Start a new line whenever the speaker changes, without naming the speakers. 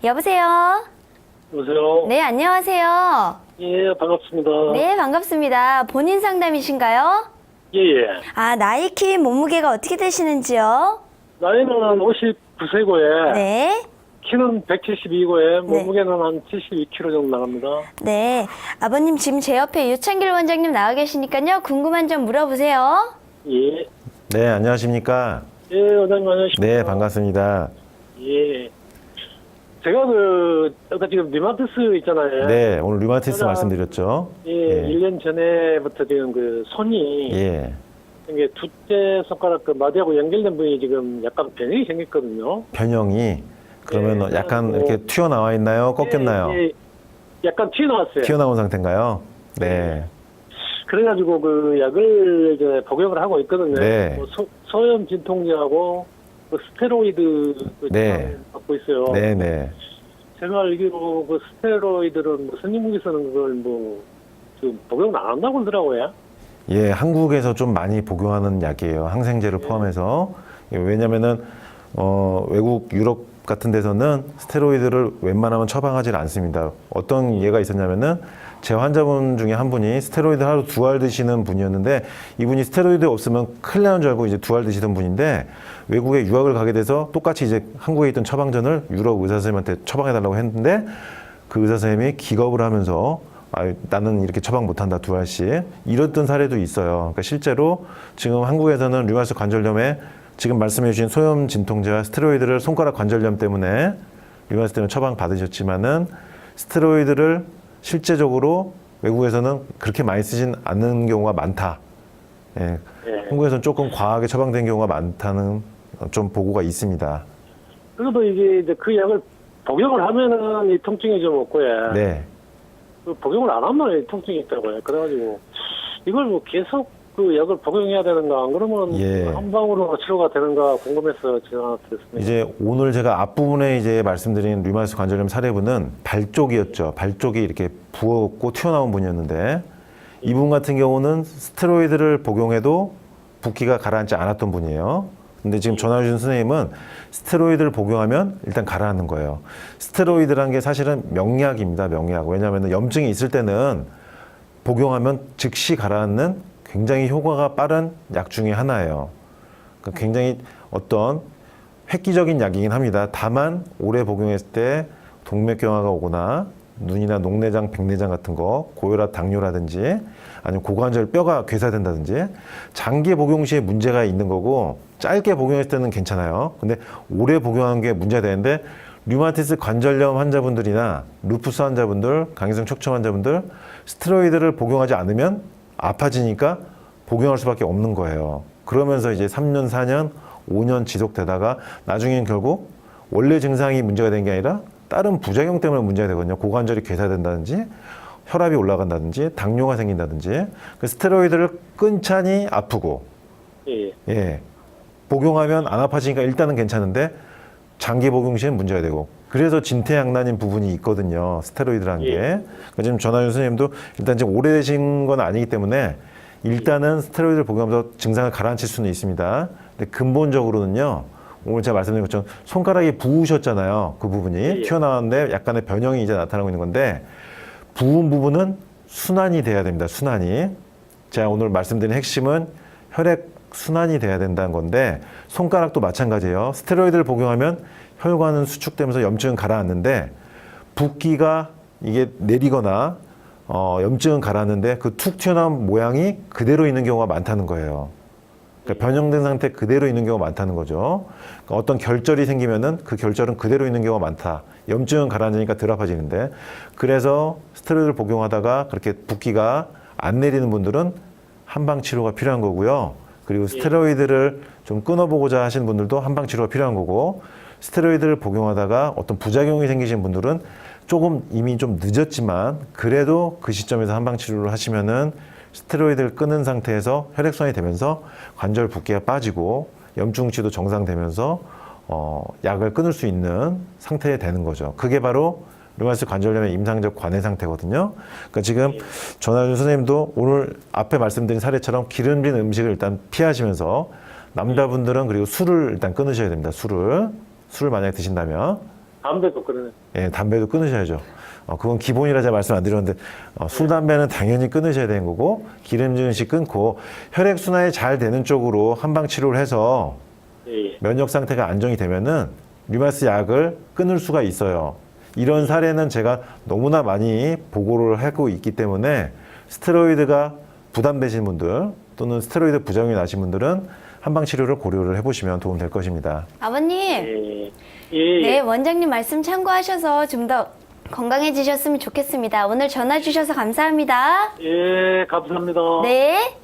여보세요?
여보세요?
네, 안녕하세요.
예, 반갑습니다.
네, 반갑습니다. 본인 상담이신가요?
예, 예.
아, 나이, 키, 몸무게가 어떻게 되시는지요?
나이는 59세고에,
네,
키는 172고에, 몸무게는 한 72kg 정도 나갑니다.
네. 아버님 지금 제 옆에 유창길 원장님 나와 계시니까요. 궁금한 점 물어보세요.
예.
네, 안녕하십니까?
예, 원장님 안녕하십니까?
네, 반갑습니다.
예. 제가 아까 지금 류마티스 있잖아요.
네, 오늘 류마티스
제가,
말씀드렸죠?
예, 1년 전에부터 지금 손이,
예,
이게 두째 손가락 마디하고 연결된 부위에 지금 약간 변형이 생겼거든요.
변형이 그러면
네,
약간
뭐,
이렇게 튀어나와 있나요? 꺾였나요?
예, 예. 약간 튀어나왔어요.
튀어나온 상태인가요? 네.
그래가지고 약을 이제 복용을 하고 있거든요.
네.
뭐 소염 진통제하고 스테로이드
네.
받고 있어요.
네네.
제가 알기로 스테로이드는 선진국에서는 그걸 지금 복용을 안 한다고 하더라고요.
예, 한국에서 좀 많이 복용하는 약이에요. 항생제를 포함해서. 예, 왜냐면은, 외국, 유럽 같은 데서는 스테로이드를 웬만하면 처방하지 않습니다. 어떤 예가 있었냐면은, 제 환자분 중에 한 분이 스테로이드 하루 2알 드시는 분이었는데, 이분이 스테로이드 없으면 큰일 나는 줄 알고 이제 2알 드시던 분인데, 외국에 유학을 가게 돼서 똑같이 이제 한국에 있던 처방전을 유럽 의사 선생님한테 처방해달라고 했는데, 그 의사 선생님이 기겁을 하면서 나는 이렇게 처방 못한다 2알씩 이랬던 사례도 있어요. 그러니까 실제로 지금 한국에서는 류마티스 관절염에 지금 말씀해 주신 소염 진통제와 스테로이드를 손가락 관절염 때문에 류마티스 때문에 처방 받으셨지만은 스테로이드를 실제적으로 외국에서는 그렇게 많이 쓰진 않는 경우가 많다. 예.
네.
한국에서는 조금 과하게 처방된 경우가 많다는 좀 보고가 있습니다.
그래도 이게 이제 그 약을 복용을 하면은 이 통증이 좀 없고요.
네.
복용을 안 하면 이 통증이 있다고요. 그래가지고 이걸 계속 그 약을 복용해야 되는가, 안 그러면
예.
한 방으로 치료가 되는가 궁금해서 전화드렸습니다.
이제 오늘 제가 앞부분에 이제 말씀드린 류마티스 관절염 사례분은 발 쪽이었죠. 발 쪽이 이렇게 부었고 튀어나온 분이었는데 이분 같은 경우는 스테로이드를 복용해도 붓기가 가라앉지 않았던 분이에요. 근데 지금 전화 주신 선생님은 스테로이드를 복용하면 일단 가라앉는 거예요. 스테로이드라는 게 사실은 명약입니다. 명약. 왜냐하면 염증이 있을 때는 복용하면 즉시 가라앉는 굉장히 효과가 빠른 약 중에 하나예요. 그러니까 굉장히 어떤 획기적인 약이긴 합니다. 다만 오래 복용했을 때 동맥경화가 오거나 눈이나 녹내장, 백내장 같은 거, 고혈압, 당뇨라든지 아니면 고관절 뼈가 괴사된다든지 장기 복용 시에 문제가 있는 거고 짧게 복용했을 때는 괜찮아요. 근데 오래 복용한 게 문제가 되는데 류마티스 관절염 환자분들이나 루푸스 환자분들, 강해성 척추 환자분들 스테로이드를 복용하지 않으면 아파지니까 복용할 수밖에 없는 거예요. 그러면서 이제 3년, 4년, 5년 지속되다가 나중엔 결국 원래 증상이 문제가 된 게 아니라 다른 부작용 때문에 문제가 되거든요. 고관절이 괴사된다든지 혈압이 올라간다든지 당뇨가 생긴다든지 그 스테로이드를 끊자니 아프고
예.
예, 복용하면 안 아파지니까 일단은 괜찮은데 장기 복용 시엔 문제가 되고 그래서 진퇴양난인 부분이 있거든요. 스테로이드라는 게. 그러니까 지금 전화 준 선생님도 일단 지금 오래되신 건 아니기 때문에 일단은 스테로이드를 복용하면서 증상을 가라앉힐 수는 있습니다. 근데 근본적으로는요. 오늘 제가 말씀드린 것처럼 손가락이 부으셨잖아요. 그 부분이 튀어나왔는데 약간의 변형이 이제 나타나고 있는 건데 부은 부분은 순환이 돼야 됩니다. 순환이. 제가 오늘 말씀드린 핵심은 혈액 순환이 돼야 된다는 건데 손가락도 마찬가지예요. 스테로이드를 복용하면 혈관은 수축되면서 염증은 가라앉는데 붓기가 이게 내리거나 염증은 가라앉는데 그 툭 튀어나온 모양이 그대로 있는 경우가 많다는 거예요. 그러니까 변형된 상태 그대로 있는 경우가 많다는 거죠. 그러니까 어떤 결절이 생기면은 그 결절은 그대로 있는 경우가 많다. 염증은 가라앉으니까 덜 아파지는데 그래서 스테로이드를 복용하다가 그렇게 붓기가 안 내리는 분들은 한방 치료가 필요한 거고요. 그리고 스테로이드를 좀 끊어보고자 하시는 분들도 한방 치료가 필요한 거고 스테로이드를 복용하다가 어떤 부작용이 생기신 분들은 조금 이미 좀 늦었지만 그래도 그 시점에서 한방 치료를 하시면은 스테로이드를 끊은 상태에서 혈액순환이 되면서 관절 붓기가 빠지고 염증치도 정상되면서 약을 끊을 수 있는 상태에 되는 거죠. 그게 바로 류마티스 관절염의 임상적 관해 상태거든요. 그러니까 지금 전화 준 선생님도 오늘 앞에 말씀드린 사례처럼 기름진 음식을 일단 피하시면서 남자분들은 그리고 술을 일단 끊으셔야 됩니다. 술을 만약에 드신다면
담배도 그러네.
예, 담배도 끊으셔야죠. 그건 기본이라 제가 말씀 안 드렸는데 술, 담배는 당연히 끊으셔야 되는 거고 기름진 음식 끊고 혈액순환이 잘 되는 쪽으로 한방 치료를 해서
예, 예.
면역 상태가 안정이 되면은 류마티스 약을 끊을 수가 있어요. 이런 사례는 제가 너무나 많이 보고를 하고 있기 때문에 스테로이드가 부담되신 분들 또는 스테로이드 부작용이 나신 분들은 한방 치료를 고려를 해보시면 도움 될 것입니다.
아버님,
예, 예.
네, 원장님 말씀 참고하셔서 좀 더 건강해지셨으면 좋겠습니다. 오늘 전화 주셔서 감사합니다.
예, 감사합니다.
네.